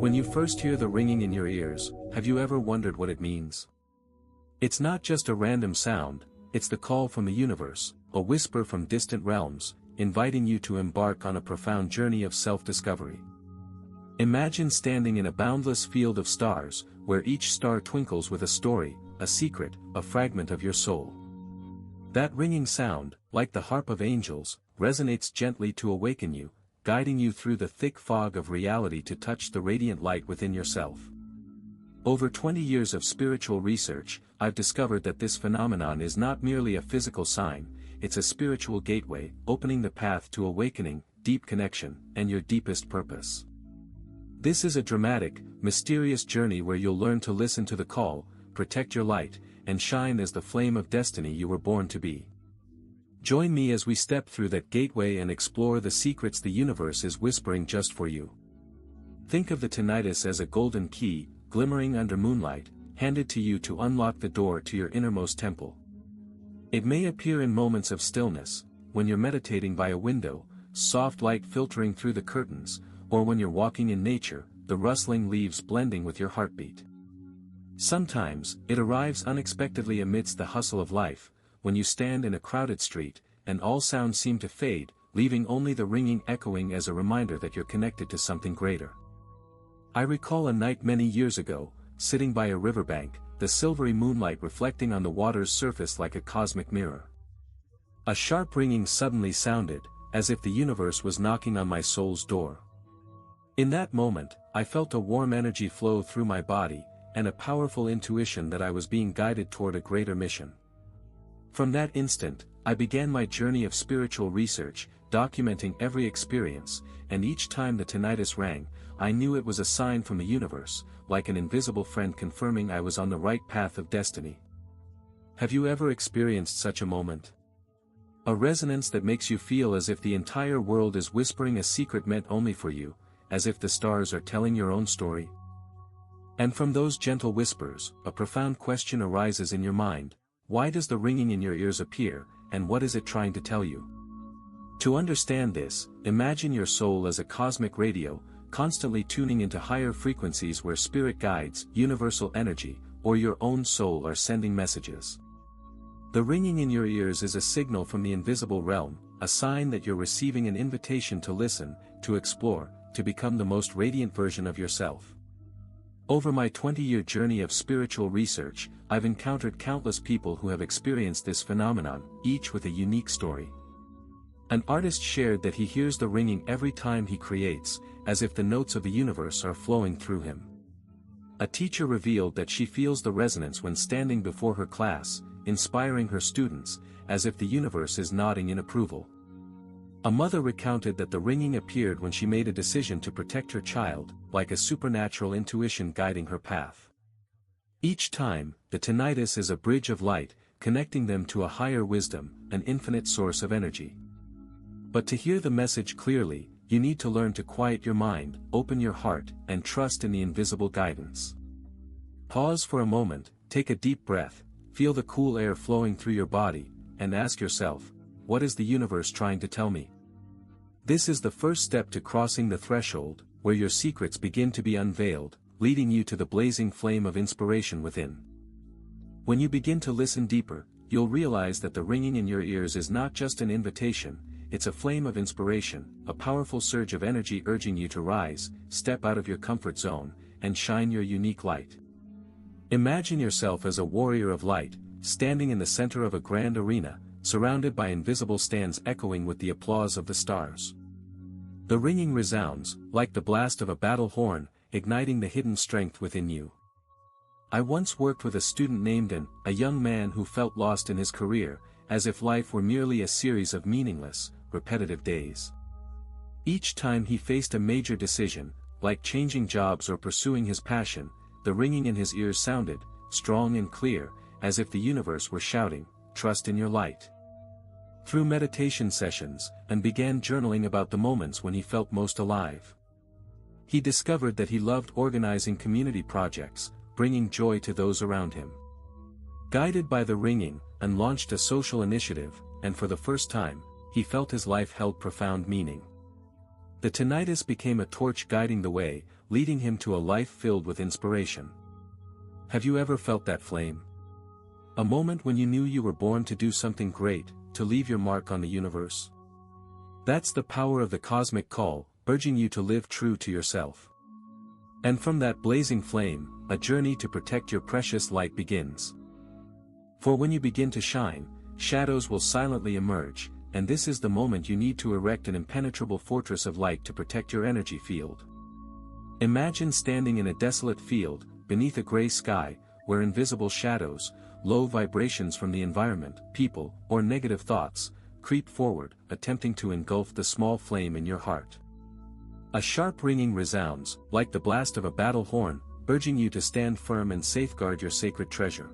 When you first hear the ringing in your ears, have you ever wondered what it means? It's not just a random sound, it's the call from the universe, a whisper from distant realms, inviting you to embark on a profound journey of self-discovery. Imagine standing in a boundless field of stars, where each star twinkles with a story, a secret, a fragment of your soul. That ringing sound, like the harp of angels, resonates gently to awaken you, guiding you through the thick fog of reality to touch the radiant light within yourself. Over 20 years of spiritual research, I've discovered that this phenomenon is not merely a physical sign, it's a spiritual gateway, opening the path to awakening, deep connection, and your deepest purpose. This is a dramatic, mysterious journey where you'll learn to listen to the call, protect your light, and shine as the flame of destiny you were born to be. Join me as we step through that gateway and explore the secrets the universe is whispering just for you. Think of the tinnitus as a golden key, glimmering under moonlight, handed to you to unlock the door to your innermost temple. It may appear in moments of stillness, when you're meditating by a window, soft light filtering through the curtains, or when you're walking in nature, the rustling leaves blending with your heartbeat. Sometimes, it arrives unexpectedly amidst the hustle of life, when you stand in a crowded street, and all sounds seem to fade, leaving only the ringing echoing as a reminder that you're connected to something greater. I recall a night many years ago, sitting by a riverbank, the silvery moonlight reflecting on the water's surface like a cosmic mirror. A sharp ringing suddenly sounded, as if the universe was knocking on my soul's door. In that moment, I felt a warm energy flow through my body, and a powerful intuition that I was being guided toward a greater mission. From that instant, I began my journey of spiritual research, documenting every experience, and each time the tinnitus rang, I knew it was a sign from the universe, like an invisible friend confirming I was on the right path of destiny. Have you ever experienced such a moment? A resonance that makes you feel as if the entire world is whispering a secret meant only for you, as if the stars are telling your own story? And from those gentle whispers, a profound question arises in your mind: why does the ringing in your ears appear, and what is it trying to tell you? To understand this, imagine your soul as a cosmic radio, constantly tuning into higher frequencies where spirit guides, universal energy, or your own soul are sending messages. The ringing in your ears is a signal from the invisible realm, a sign that you're receiving an invitation to listen, to explore, to become the most radiant version of yourself. Over my 20-year journey of spiritual research, I've encountered countless people who have experienced this phenomenon, each with a unique story. An artist shared that he hears the ringing every time he creates, as if the notes of the universe are flowing through him. A teacher revealed that she feels the resonance when standing before her class, inspiring her students, as if the universe is nodding in approval. A mother recounted that the ringing appeared when she made a decision to protect her child, like a supernatural intuition guiding her path. Each time, the tinnitus is a bridge of light, connecting them to a higher wisdom, an infinite source of energy. But to hear the message clearly, you need to learn to quiet your mind, open your heart, and trust in the invisible guidance. Pause for a moment, take a deep breath, feel the cool air flowing through your body, and ask yourself, what is the universe trying to tell me? This is the first step to crossing the threshold, where your secrets begin to be unveiled, leading you to the blazing flame of inspiration within. When you begin to listen deeper, you'll realize that the ringing in your ears is not just an invitation, it's a flame of inspiration, a powerful surge of energy urging you to rise, step out of your comfort zone, and shine your unique light. Imagine yourself as a warrior of light, standing in the center of a grand arena, surrounded by invisible stands echoing with the applause of the stars. The ringing resounds, like the blast of a battle horn, igniting the hidden strength within you. I once worked with a student named An, a young man who felt lost in his career, as if life were merely a series of meaningless, repetitive days. Each time he faced a major decision, like changing jobs or pursuing his passion, the ringing in his ears sounded, strong and clear, as if the universe were shouting, "Trust in your light." Through meditation sessions, An began journaling about the moments when he felt most alive. He discovered that he loved organizing community projects, bringing joy to those around him. Guided by the ringing, An launched a social initiative, and for the first time, he felt his life held profound meaning. The tinnitus became a torch guiding the way, leading him to a life filled with inspiration. Have you ever felt that flame? A moment when you knew you were born to do something great, to leave your mark on the universe? That's the power of the cosmic call, urging you to live true to yourself. And from that blazing flame, a journey to protect your precious light begins. For when you begin to shine, shadows will silently emerge, and this is the moment you need to erect an impenetrable fortress of light to protect your energy field. Imagine standing in a desolate field, beneath a gray sky, where invisible shadows, low vibrations from the environment, people, or negative thoughts, creep forward, attempting to engulf the small flame in your heart. A sharp ringing resounds, like the blast of a battle horn, urging you to stand firm and safeguard your sacred treasure.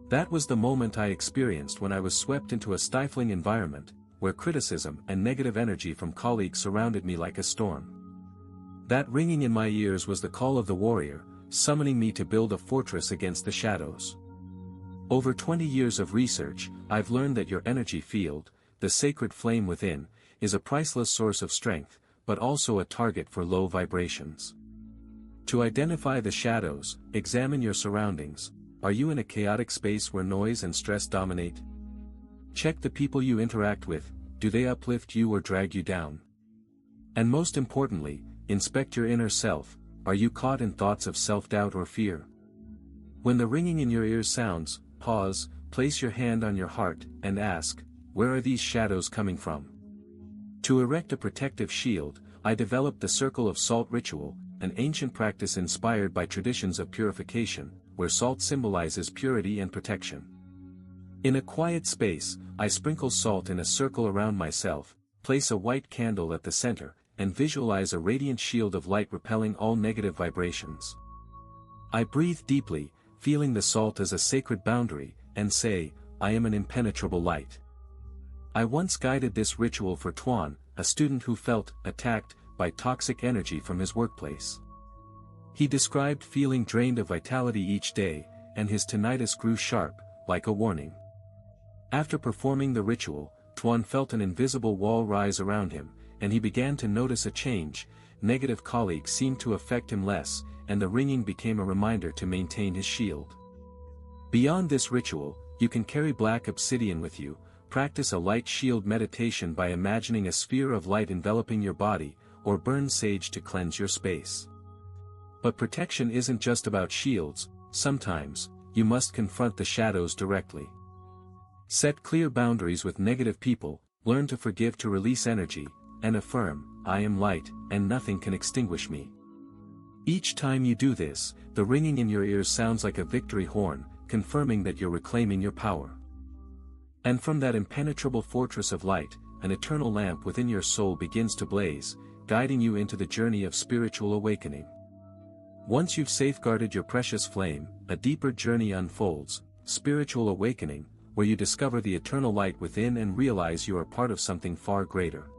That was the moment I experienced when I was swept into a stifling environment, where criticism and negative energy from colleagues surrounded me like a storm. That ringing in my ears was the call of the warrior, summoning me to build a fortress against the shadows. Over 20 years of research, I've learned that your energy field, the sacred flame within, is a priceless source of strength, but also a target for low vibrations. To identify the shadows, examine your surroundings. Are you in a chaotic space where noise and stress dominate? Check the people you interact with, do they uplift you or drag you down? And most importantly, inspect your inner self, are you caught in thoughts of self-doubt or fear? When the ringing in your ears sounds, pause, place your hand on your heart, and ask, where are these shadows coming from? To erect a protective shield, I developed the Circle of Salt ritual, an ancient practice inspired by traditions of purification, where salt symbolizes purity and protection. In a quiet space, I sprinkle salt in a circle around myself, place a white candle at the center, and visualize a radiant shield of light repelling all negative vibrations. I breathe deeply, feeling the salt as a sacred boundary, and say, I am an impenetrable light. I once guided this ritual for Tuan, a student who felt attacked by toxic energy from his workplace. He described feeling drained of vitality each day, and his tinnitus grew sharp, like a warning. After performing the ritual, Tuan felt an invisible wall rise around him, and he began to notice a change. Negative colleagues seemed to affect him less, and the ringing became a reminder to maintain his shield. Beyond this ritual, you can carry black obsidian with you, practice a light shield meditation by imagining a sphere of light enveloping your body, or burn sage to cleanse your space. But protection isn't just about shields, sometimes, you must confront the shadows directly. Set clear boundaries with negative people, learn to forgive to release energy, and affirm, I am light, and nothing can extinguish me. Each time you do this, the ringing in your ears sounds like a victory horn, confirming that you're reclaiming your power. And from that impenetrable fortress of light, an eternal lamp within your soul begins to blaze, guiding you into the journey of spiritual awakening. Once you've safeguarded your precious flame, a deeper journey unfolds, spiritual awakening, where you discover the eternal light within and realize you are part of something far greater.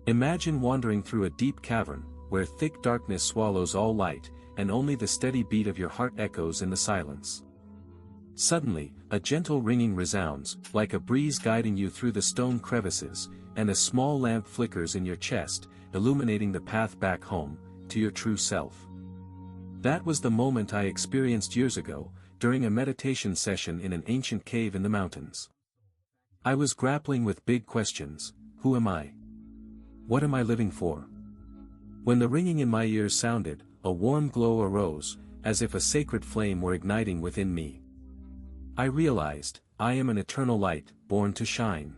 Imagine wandering through a deep cavern, where thick darkness swallows all light, and only the steady beat of your heart echoes in the silence. Suddenly, a gentle ringing resounds, like a breeze guiding you through the stone crevices, and a small lamp flickers in your chest, illuminating the path back home, to your true self. That was the moment I experienced years ago, during a meditation session in an ancient cave in the mountains. I was grappling with big questions: who am I? What am I living for? When the ringing in my ears sounded, a warm glow arose, as if a sacred flame were igniting within me. I realized, I am an eternal light, born to shine.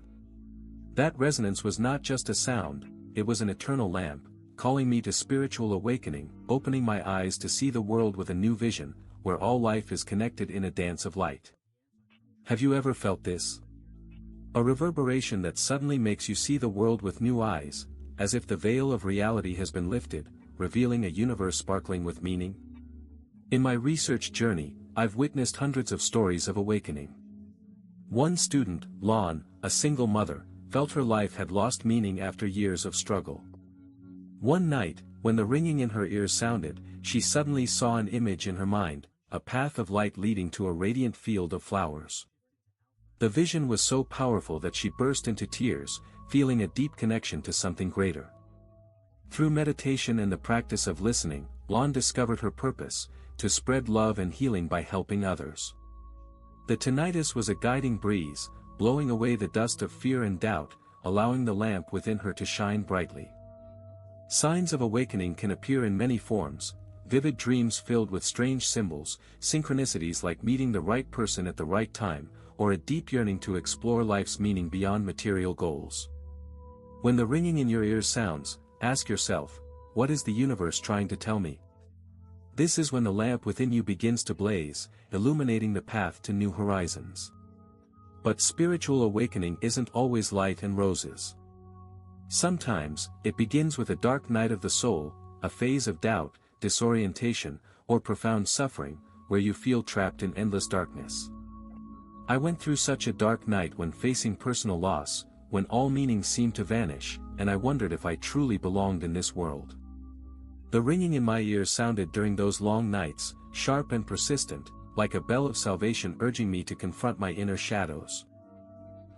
That resonance was not just a sound, it was an eternal lamp, calling me to spiritual awakening, opening my eyes to see the world with a new vision, where all life is connected in a dance of light. Have you ever felt this? A reverberation that suddenly makes you see the world with new eyes, as if the veil of reality has been lifted, revealing a universe sparkling with meaning? In my research journey, I've witnessed hundreds of stories of awakening. One student, Lon, a single mother, felt her life had lost meaning after years of struggle. One night, when the ringing in her ears sounded, she suddenly saw an image in her mind, a path of light leading to a radiant field of flowers. The vision was so powerful that she burst into tears, feeling a deep connection to something greater. Through meditation and the practice of listening, Lon discovered her purpose, to spread love and healing by helping others. The tinnitus was a guiding breeze, blowing away the dust of fear and doubt, allowing the lamp within her to shine brightly. Signs of awakening can appear in many forms: vivid dreams filled with strange symbols, synchronicities like meeting the right person at the right time, or a deep yearning to explore life's meaning beyond material goals. When the ringing in your ears sounds, ask yourself, what is the universe trying to tell me? This is when the lamp within you begins to blaze, illuminating the path to new horizons. But spiritual awakening isn't always light and roses. Sometimes, it begins with a dark night of the soul, a phase of doubt, disorientation, or profound suffering, where you feel trapped in endless darkness. I went through such a dark night when facing personal loss, when all meaning seemed to vanish, and I wondered if I truly belonged in this world. The ringing in my ears sounded during those long nights, sharp and persistent, like a bell of salvation urging me to confront my inner shadows.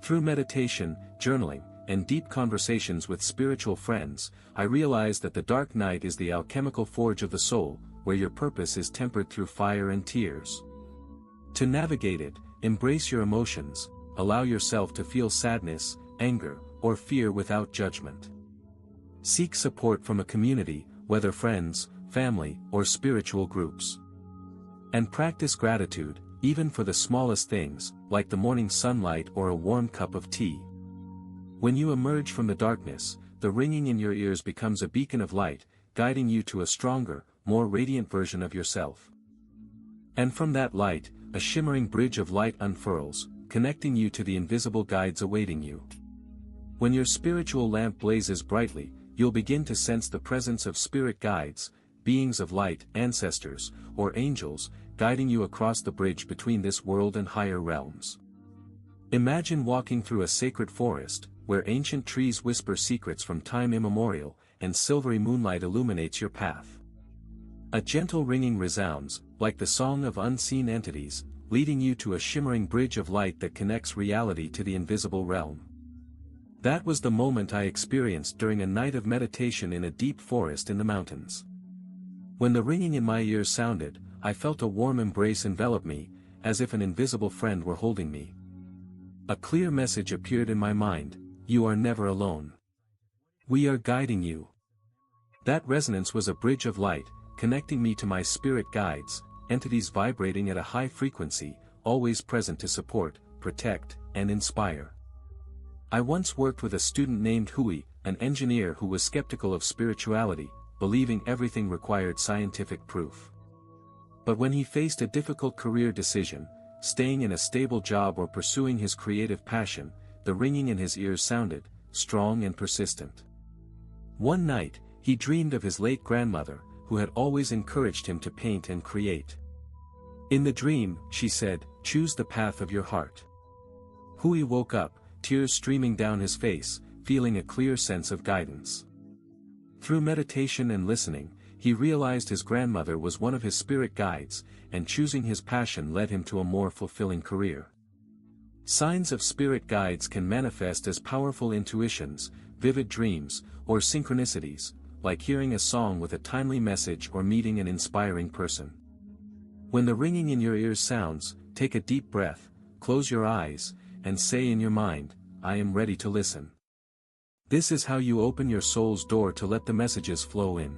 Through meditation, journaling, and deep conversations with spiritual friends, I realized that the dark night is the alchemical forge of the soul, where your purpose is tempered through fire and tears. To navigate it, embrace your emotions, allow yourself to feel sadness, anger, or fear without judgment. Seek support from a community, whether friends, family, or spiritual groups. And practice gratitude, even for the smallest things, like the morning sunlight or a warm cup of tea. When you emerge from the darkness, the ringing in your ears becomes a beacon of light, guiding you to a stronger, more radiant version of yourself. And from that light, a shimmering bridge of light unfurls, connecting you to the invisible guides awaiting you. When your spiritual lamp blazes brightly, you'll begin to sense the presence of spirit guides, beings of light, ancestors, or angels, guiding you across the bridge between this world and higher realms. Imagine walking through a sacred forest, where ancient trees whisper secrets from time immemorial, and silvery moonlight illuminates your path. A gentle ringing resounds, like the song of unseen entities, leading you to a shimmering bridge of light that connects reality to the invisible realm. That was the moment I experienced during a night of meditation in a deep forest in the mountains. When the ringing in my ears sounded, I felt a warm embrace envelop me, as if an invisible friend were holding me. A clear message appeared in my mind: you are never alone. We are guiding you. That resonance was a bridge of light, connecting me to my spirit guides, entities vibrating at a high frequency, always present to support, protect, and inspire. I once worked with a student named Hui, an engineer who was skeptical of spirituality, believing everything required scientific proof. But when he faced a difficult career decision, staying in a stable job or pursuing his creative passion, the ringing in his ears sounded, strong and persistent. One night, he dreamed of his late grandmother, who had always encouraged him to paint and create. In the dream, she said, "Choose the path of your heart." Hui woke up, tears streaming down his face, feeling a clear sense of guidance. Through meditation and listening, he realized his grandmother was one of his spirit guides, and choosing his passion led him to a more fulfilling career. Signs of spirit guides can manifest as powerful intuitions, vivid dreams, or synchronicities, like hearing a song with a timely message or meeting an inspiring person. When the ringing in your ears sounds, take a deep breath, close your eyes, and say in your mind, "I am ready to listen." This is how you open your soul's door to let the messages flow in.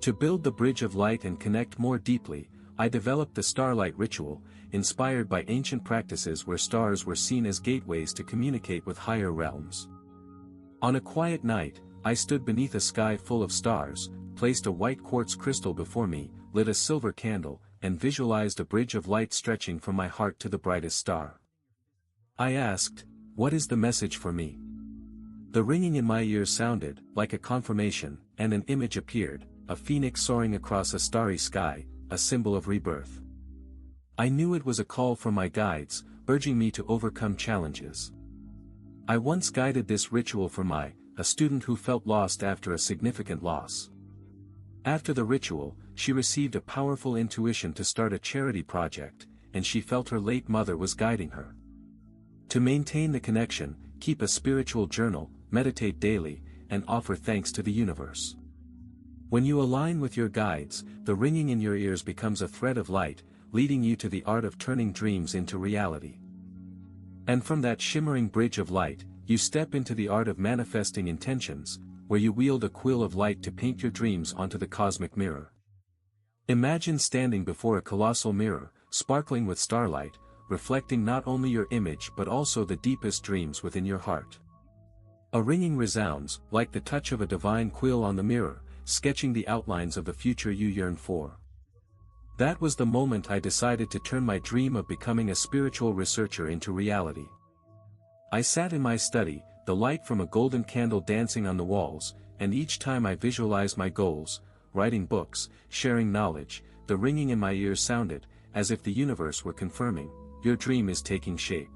To build the bridge of light and connect more deeply, I developed the Starlight ritual, inspired by ancient practices where stars were seen as gateways to communicate with higher realms. On a quiet night, I stood beneath a sky full of stars, placed a white quartz crystal before me, lit a silver candle, and visualized a bridge of light stretching from my heart to the brightest star. I asked, "What is the message for me?" The ringing in my ears sounded like a confirmation, and an image appeared, a phoenix soaring across a starry sky, a symbol of rebirth. I knew it was a call from my guides, urging me to overcome challenges. I once guided this ritual for a student who felt lost after a significant loss. After the ritual, she received a powerful intuition to start a charity project, and she felt her late mother was guiding her. To maintain the connection, keep a spiritual journal, meditate daily, and offer thanks to the universe. When you align with your guides, the ringing in your ears becomes a thread of light, leading you to the art of turning dreams into reality. And from that shimmering bridge of light, you step into the art of manifesting intentions, where you wield a quill of light to paint your dreams onto the cosmic mirror. Imagine standing before a colossal mirror, sparkling with starlight, reflecting not only your image but also the deepest dreams within your heart. A ringing resounds, like the touch of a divine quill on the mirror, sketching the outlines of the future you yearn for. That was the moment I decided to turn my dream of becoming a spiritual researcher into reality. I sat in my study, the light from a golden candle dancing on the walls, and each time I visualized my goals, writing books, sharing knowledge, the ringing in my ears sounded, as if the universe were confirming, "Your dream is taking shape."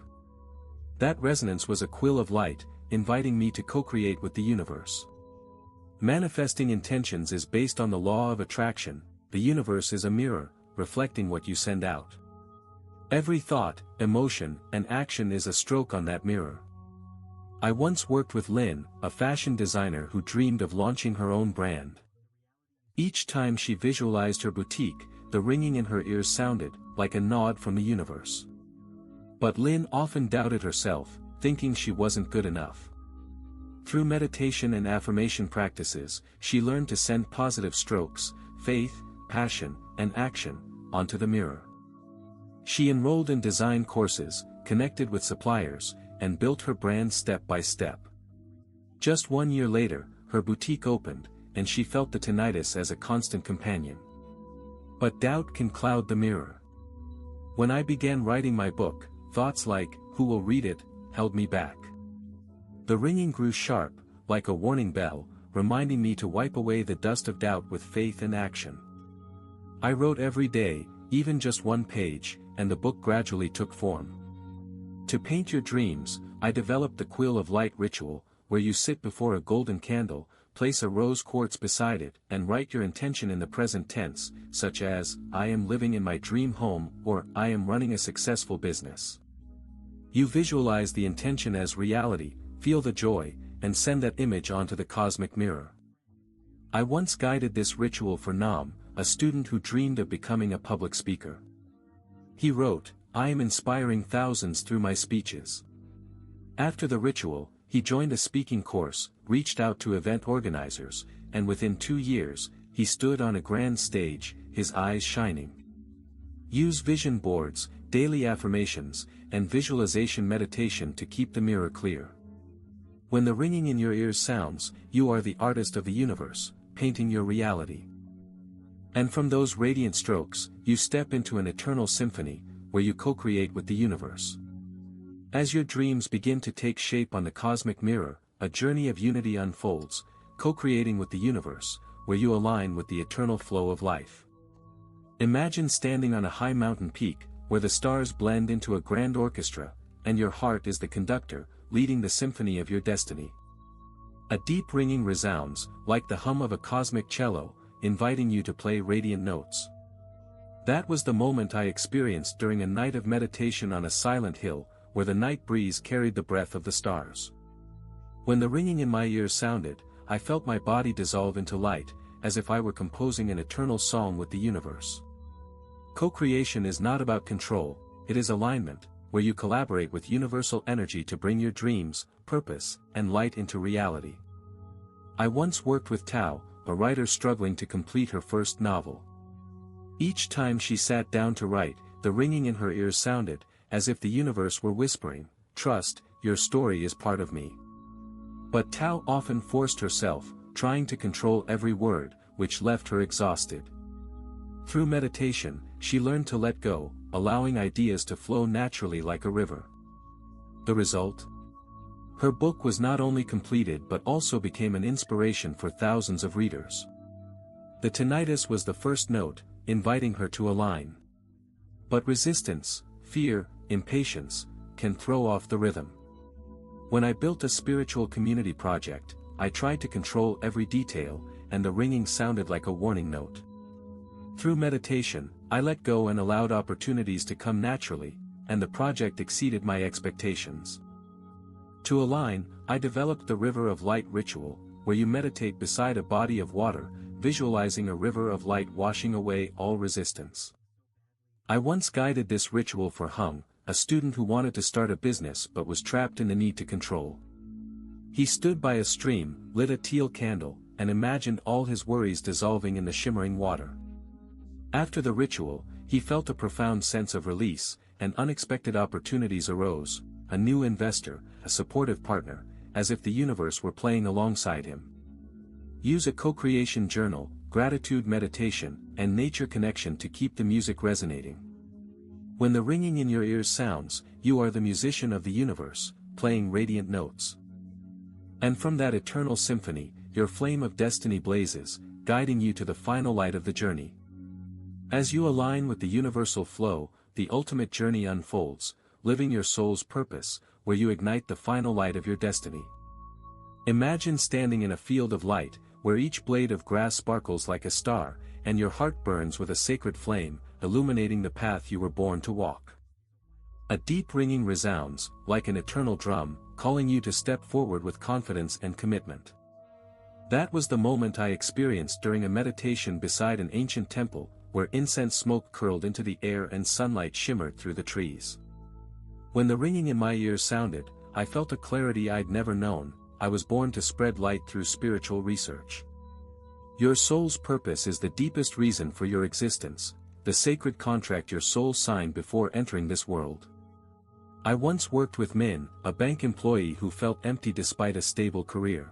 That resonance was a quill of light, inviting me to co-create with the universe. Manifesting intentions is based on the law of attraction. The universe is a mirror, reflecting what you send out. Every thought, emotion, and action is a stroke on that mirror. I once worked with Lynn, a fashion designer who dreamed of launching her own brand. Each time she visualized her boutique, the ringing in her ears sounded like a nod from the universe. But Lynn often doubted herself, thinking she wasn't good enough. Through meditation and affirmation practices, she learned to send positive strokes, faith, passion, and action, onto the mirror. She enrolled in design courses, connected with suppliers, and built her brand step by step. Just 1 year later, her boutique opened, and she felt the tinnitus as a constant companion. But doubt can cloud the mirror. When I began writing my book, thoughts like, "Who will read it?" held me back. The ringing grew sharp, like a warning bell, reminding me to wipe away the dust of doubt with faith and action. I wrote every day, even just 1 page, and the book gradually took form. To paint your dreams, I developed the Quill of Light ritual, where you sit before a golden candle, place a rose quartz beside it, and write your intention in the present tense, such as, "I am living in my dream home," or "I am running a successful business." You visualize the intention as reality, feel the joy, and send that image onto the cosmic mirror. I once guided this ritual for Nam, a student who dreamed of becoming a public speaker. He wrote, "I am inspiring thousands through my speeches." After the ritual, he joined a speaking course, reached out to event organizers, and within 2 years, he stood on a grand stage, his eyes shining. Use vision boards, daily affirmations, and visualization meditation to keep the mirror clear. When the ringing in your ears sounds, you are the artist of the universe, painting your reality. And from those radiant strokes, you step into an eternal symphony, where you co-create with the universe. As your dreams begin to take shape on the cosmic mirror, a journey of unity unfolds, co-creating with the universe, where you align with the eternal flow of life. Imagine standing on a high mountain peak, where the stars blend into a grand orchestra, and your heart is the conductor, leading the symphony of your destiny. A deep ringing resounds, like the hum of a cosmic cello, inviting you to play radiant notes. That was the moment I experienced during a night of meditation on a silent hill, where the night breeze carried the breath of the stars. When the ringing in my ears sounded, I felt my body dissolve into light, as if I were composing an eternal song with the universe. Co-creation is not about control, it is alignment, where you collaborate with universal energy to bring your dreams, purpose, and light into reality. I once worked with Tao, a writer struggling to complete her first novel. Each time she sat down to write, the ringing in her ears sounded, as if the universe were whispering, "Trust, your story is part of me." But Tao often forced herself, trying to control every word, which left her exhausted. Through meditation, she learned to let go, allowing ideas to flow naturally like a river. The result? Her book was not only completed but also became an inspiration for thousands of readers. The tinnitus was the first note, inviting her to align. But resistance, fear, impatience, can throw off the rhythm. When I built a spiritual community project, I tried to control every detail, and the ringing sounded like a warning note. Through meditation, I let go and allowed opportunities to come naturally, and the project exceeded my expectations. To align, I developed the River of Light ritual, where you meditate beside a body of water, visualizing a river of light washing away all resistance. I once guided this ritual for Hung, a student who wanted to start a business but was trapped in the need to control. He stood by a stream, lit a teal candle, and imagined all his worries dissolving in the shimmering water. After the ritual, he felt a profound sense of release, and unexpected opportunities arose, a new investor, a supportive partner, as if the universe were playing alongside him. Use a co-creation journal, gratitude meditation, and nature connection to keep the music resonating. When the ringing in your ears sounds, you are the musician of the universe, playing radiant notes. And from that eternal symphony, your flame of destiny blazes, guiding you to the final light of the journey. As you align with the universal flow, the ultimate journey unfolds, living your soul's purpose, where you ignite the final light of your destiny. Imagine standing in a field of light, where each blade of grass sparkles like a star, and your heart burns with a sacred flame, illuminating the path you were born to walk. A deep ringing resounds, like an eternal drum, calling you to step forward with confidence and commitment. That was the moment I experienced during a meditation beside an ancient temple, where incense smoke curled into the air and sunlight shimmered through the trees. When the ringing in my ears sounded, I felt a clarity I'd never known. I was born to spread light through spiritual research. Your soul's purpose is the deepest reason for your existence, the sacred contract your soul signed before entering this world. I once worked with Min, a bank employee who felt empty despite a stable career.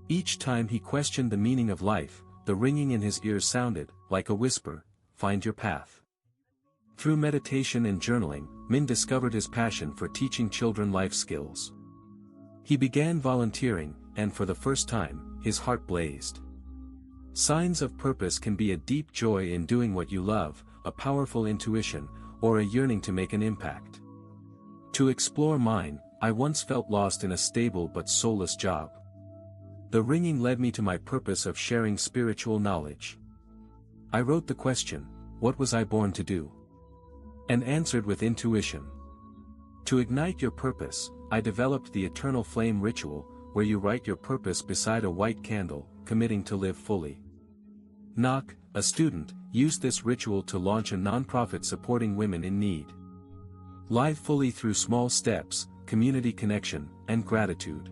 Each time he questioned the meaning of life, the ringing in his ears sounded, like a whisper, "Find your path." Through meditation and journaling, Min discovered his passion for teaching children life skills. He began volunteering, and for the first time, his heart blazed. Signs of purpose can be a deep joy in doing what you love, a powerful intuition, or a yearning to make an impact. To explore mine, I once felt lost in a stable but soulless job. The ringing led me to my purpose of sharing spiritual knowledge. I wrote the question, "What was I born to do?" and answered with intuition. To ignite your purpose, I developed the Eternal Flame ritual, where you write your purpose beside a white candle, committing to live fully. Nak, a student, used this ritual to launch a nonprofit supporting women in need. Live fully through small steps, community connection, and gratitude.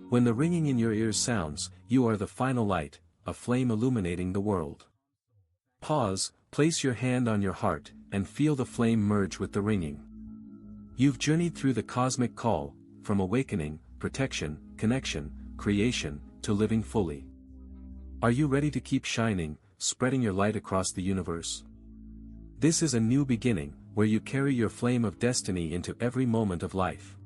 When the ringing in your ears sounds, you are the final light, a flame illuminating the world. Pause, place your hand on your heart, and feel the flame merge with the ringing. You've journeyed through the cosmic call, from awakening, protection, connection, creation, to living fully. Are you ready to keep shining, spreading your light across the universe? This is a new beginning, where you carry your flame of destiny into every moment of life.